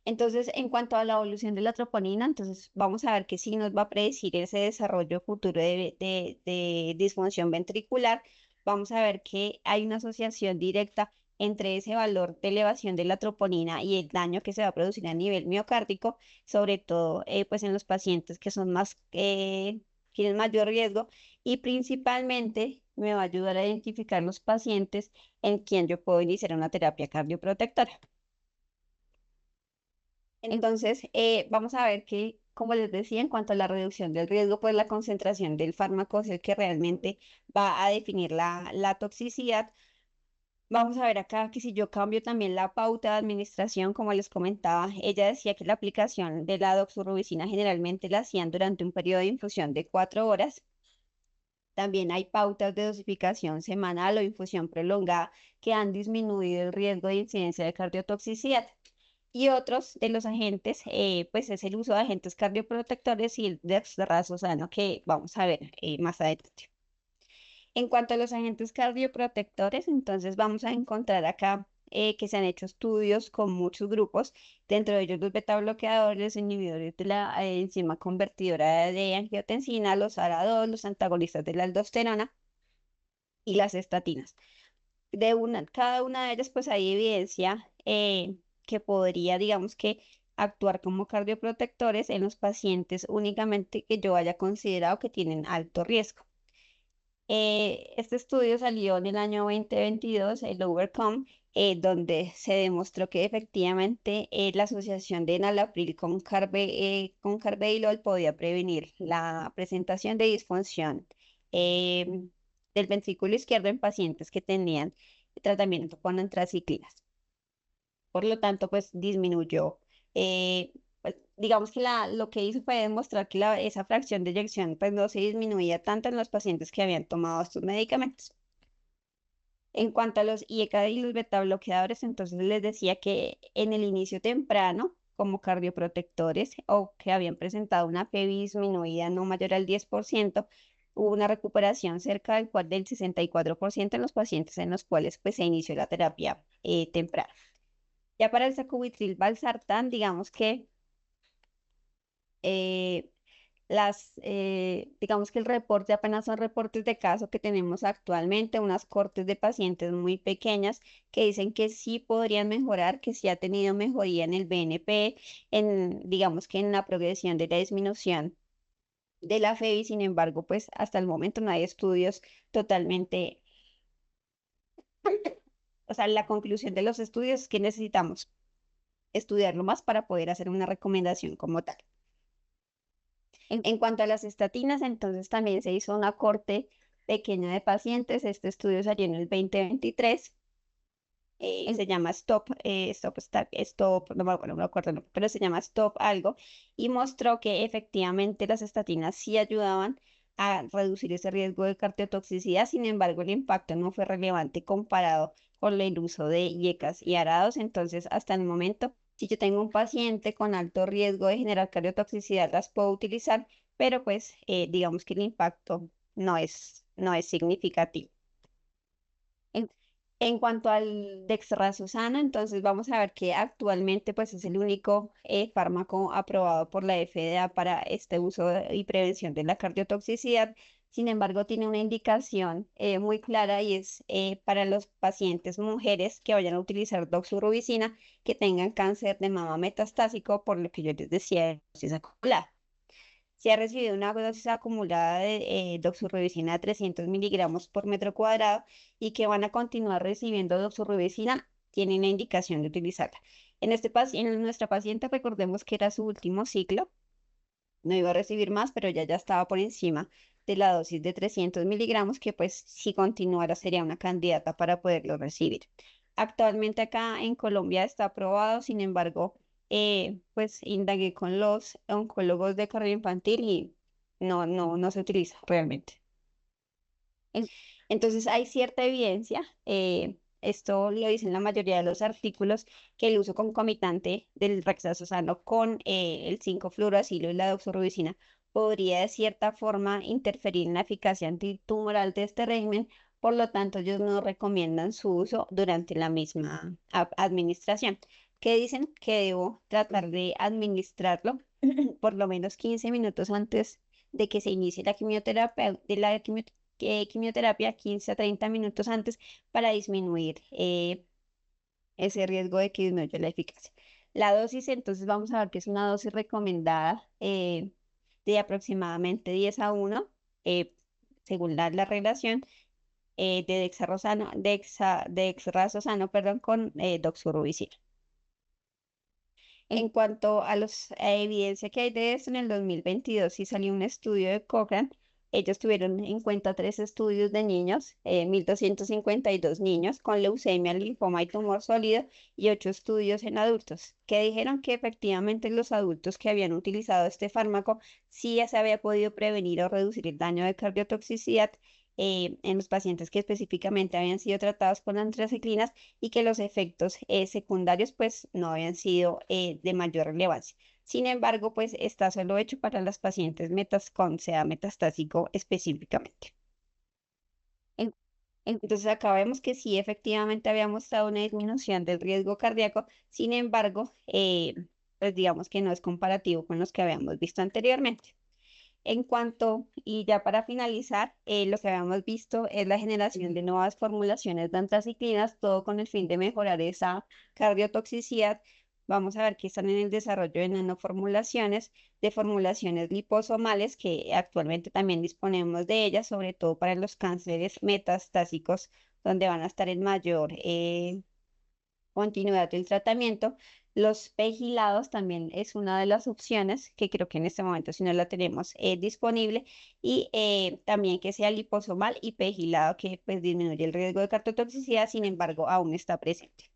Entonces, en cuanto a la evolución de la troponina, entonces vamos a ver qué sí nos va a predecir ese desarrollo futuro de disfunción ventricular. Vamos a ver que hay una asociación directa entre ese valor de elevación de la troponina y el daño que se va a producir a nivel miocárdico, sobre todo pues en los pacientes que son más, tienen mayor riesgo, y principalmente me va a ayudar a identificar los pacientes en quien yo puedo iniciar una terapia cardioprotectora. Entonces, vamos a ver que, como les decía, en cuanto a la reducción del riesgo, pues la concentración del fármaco es el que realmente va a definir la toxicidad. Vamos a ver acá que si yo cambio también la pauta de administración, como les comentaba, ella decía que la aplicación de la doxorubicina generalmente la hacían durante un periodo de infusión de 4 horas. También hay pautas de dosificación semanal o infusión prolongada que han disminuido el riesgo de incidencia de cardiotoxicidad. Y otros de los agentes, pues es el uso de agentes cardioprotectores y el dexrazoxano que vamos a ver más adelante. En cuanto a los agentes cardioprotectores, entonces vamos a encontrar acá que se han hecho estudios con muchos grupos, dentro de ellos los betabloqueadores, los inhibidores de la enzima convertidora de angiotensina, los ARA2, los antagonistas de la aldosterona y las estatinas. Cada una de ellas, pues hay evidencia que podría, digamos que, actuar como cardioprotectores en los pacientes únicamente que yo haya considerado que tienen alto riesgo. Este estudio salió en el año 2022, el Overcome, donde se demostró que efectivamente la asociación de enalapril con carvedilol podía prevenir la presentación de disfunción del ventrículo izquierdo en pacientes que tenían tratamiento con antraciclinas. Por lo tanto, pues disminuyó. Pues, digamos que lo que hizo fue demostrar que esa fracción de eyección pues no se disminuía tanto en los pacientes que habían tomado estos medicamentos. En cuanto a los IECA y los beta bloqueadores, entonces les decía que en el inicio temprano, como cardioprotectores o que habían presentado una PEVI disminuida no mayor al 10%, hubo una recuperación cerca del 64% en los pacientes en los cuales pues se inició la terapia temprana. Ya para el sacubitril valsartán, digamos que eh, digamos que el reporte apenas son reportes de caso que tenemos actualmente, unas cortes de pacientes muy pequeñas que dicen que sí podrían mejorar, que sí ha tenido mejoría en el BNP, digamos que en la progresión de la disminución de la FEBI. Sin embargo, pues hasta el momento no hay estudios totalmente, o sea, la conclusión de los estudios es que necesitamos estudiarlo más para poder hacer una recomendación como tal. En cuanto a las estatinas, entonces también se hizo una corte pequeña de pacientes. Este estudio salió en el 2023 se llama Stop, no me acuerdo, el nombre, pero se llama Stop algo, y mostró que efectivamente las estatinas sí ayudaban a reducir ese riesgo de cardiotoxicidad. Sin embargo, el impacto no fue relevante comparado con el uso de IECAS y arados. Entonces, hasta el momento, si yo tengo un paciente con alto riesgo de generar cardiotoxicidad, las puedo utilizar, pero pues digamos que el impacto no es significativo. En, en cuanto al dexrazoxano, entonces vamos a ver que actualmente pues es el único fármaco aprobado por la FDA para este uso y prevención de la cardiotoxicidad. Sin embargo, tiene una indicación muy clara, y es para los pacientes mujeres que vayan a utilizar doxorubicina que tengan cáncer de mama metastásico, por lo que yo les decía de dosis acumulada. Si ha recibido una dosis acumulada de doxorubicina de 300 miligramos por metro cuadrado y que van a continuar recibiendo doxorubicina, tienen la indicación de utilizarla. En nuestra paciente, recordemos que era su último ciclo, no iba a recibir más, pero ya estaba por encima de la dosis de 300 miligramos, que pues si continuara sería una candidata para poderlo recibir. Actualmente acá en Colombia está aprobado. Sin embargo, pues indagué con los oncólogos de cardio infantil y no se utiliza realmente. En- Entonces hay cierta evidencia, esto lo dicen la mayoría de los artículos, que el uso concomitante del rexazoxano con el 5-fluoroacilo y la doxorubicina podría de cierta forma interferir en la eficacia antitumoral de este régimen. Por lo tanto, ellos no recomiendan su uso durante la misma administración, que dicen que debo tratar de administrarlo por lo menos 15 minutos antes de que se inicie la quimioterapia, quimioterapia 15 a 30 minutos antes, para disminuir ese riesgo de que disminuya la eficacia. La dosis, entonces vamos a ver que es una dosis recomendada de aproximadamente 10:1, eh, según la relación de dexrazoxano, perdón, con doxorubicina. En cuanto a la evidencia que hay de esto, en el 2022 sí salió un estudio de Cochrane. Ellos tuvieron en cuenta tres estudios de niños, 1.252 niños con leucemia, linfoma y tumor sólido, y 8 estudios en adultos, que dijeron que efectivamente los adultos que habían utilizado este fármaco sí ya se había podido prevenir o reducir el daño de cardiotoxicidad en los pacientes que específicamente habían sido tratados con antraciclinas, y que los efectos secundarios pues no habían sido de mayor relevancia. Sin embargo, pues está solo hecho para las pacientes con SEA metastásico específicamente. En- Entonces acá vemos que sí, efectivamente había mostrado una disminución del riesgo cardíaco. Sin embargo, pues digamos que no es comparativo con los que habíamos visto anteriormente. Y ya para finalizar, lo que habíamos visto es la generación de nuevas formulaciones de antraciclinas, todo con el fin de mejorar esa cardiotoxicidad. Vamos a ver que están en el desarrollo de nanoformulaciones, de formulaciones liposomales, que actualmente también disponemos de ellas, sobre todo para los cánceres metastásicos, donde van a estar en mayor continuidad del tratamiento. Los pegilados también es una de las opciones, que creo que en este momento si no la tenemos disponible, y también que sea liposomal y pegilado, que pues disminuye el riesgo de cardiotoxicidad. Sin embargo, aún está presente.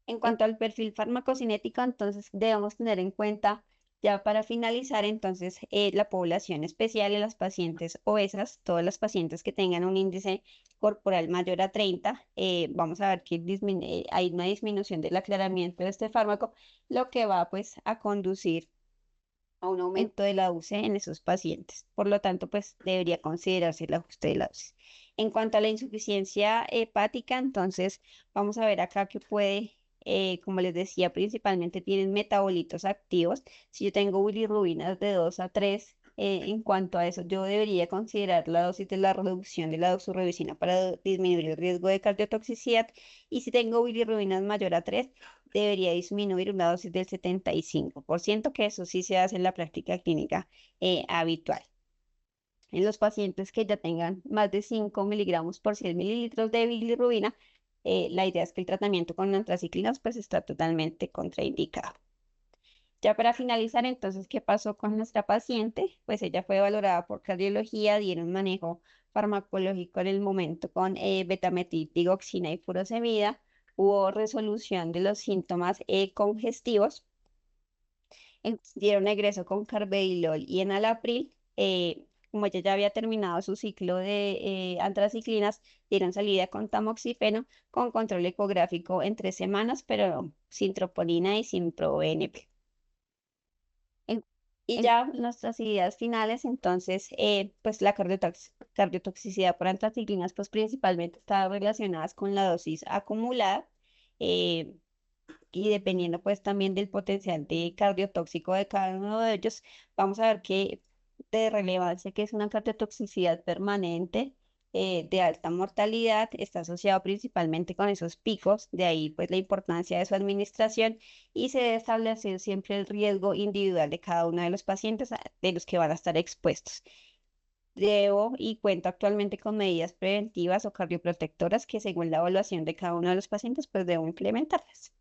En cuanto al perfil farmacocinético, entonces debemos tener en cuenta, ya para finalizar, entonces la población especial de las pacientes obesas, todas las pacientes que tengan un índice corporal mayor a 30. Vamos a ver que hay una disminución del aclaramiento de este fármaco, lo que va pues a conducir a un aumento de la UCE en esos pacientes. Por lo tanto, pues debería considerarse el ajuste de la dosis. En cuanto a la insuficiencia hepática, entonces vamos a ver acá que puede, como les decía, principalmente tienen metabolitos activos. Si yo tengo bilirrubinas de 2 a 3, en cuanto a eso, yo debería considerar la dosis de la reducción de la doxorubicina para disminuir el riesgo de cardiotoxicidad. Y si tengo bilirrubinas mayor a 3, debería disminuir una dosis del 75%, que eso sí se hace en la práctica clínica habitual. En los pacientes que ya tengan más de 5 miligramos por 100 mililitros de bilirrubina, la idea es que el tratamiento con antraciclinas pues está totalmente contraindicado. Ya para finalizar, entonces, ¿qué pasó con nuestra paciente? Pues ella fue valorada por cardiología, dieron manejo farmacológico en el momento con betametildigoxina y furosemida. Hubo resolución de los síntomas congestivos. Dieron egreso con carvedilol y enalapril. Como ella ya había terminado su ciclo de antraciclinas, dieron salida con tamoxifeno con control ecográfico en 3 semanas, pero sin troponina y sin ProBNP. Y ya nuestras ideas finales, entonces, pues la cardiotoxicidad por antraciclinas, pues principalmente está relacionadas con la dosis acumulada. eh, y dependiendo pues también del potencial de cardiotóxico de cada uno de ellos, vamos a ver que de relevancia que es una cardiotoxicidad permanente de alta mortalidad, está asociado principalmente con esos picos, de ahí pues la importancia de su administración y se debe establecer siempre el riesgo individual de cada uno de los pacientes de los que van a estar expuestos. Debo y cuento actualmente con medidas preventivas o cardioprotectoras que según la evaluación de cada uno de los pacientes pues debo implementarlas.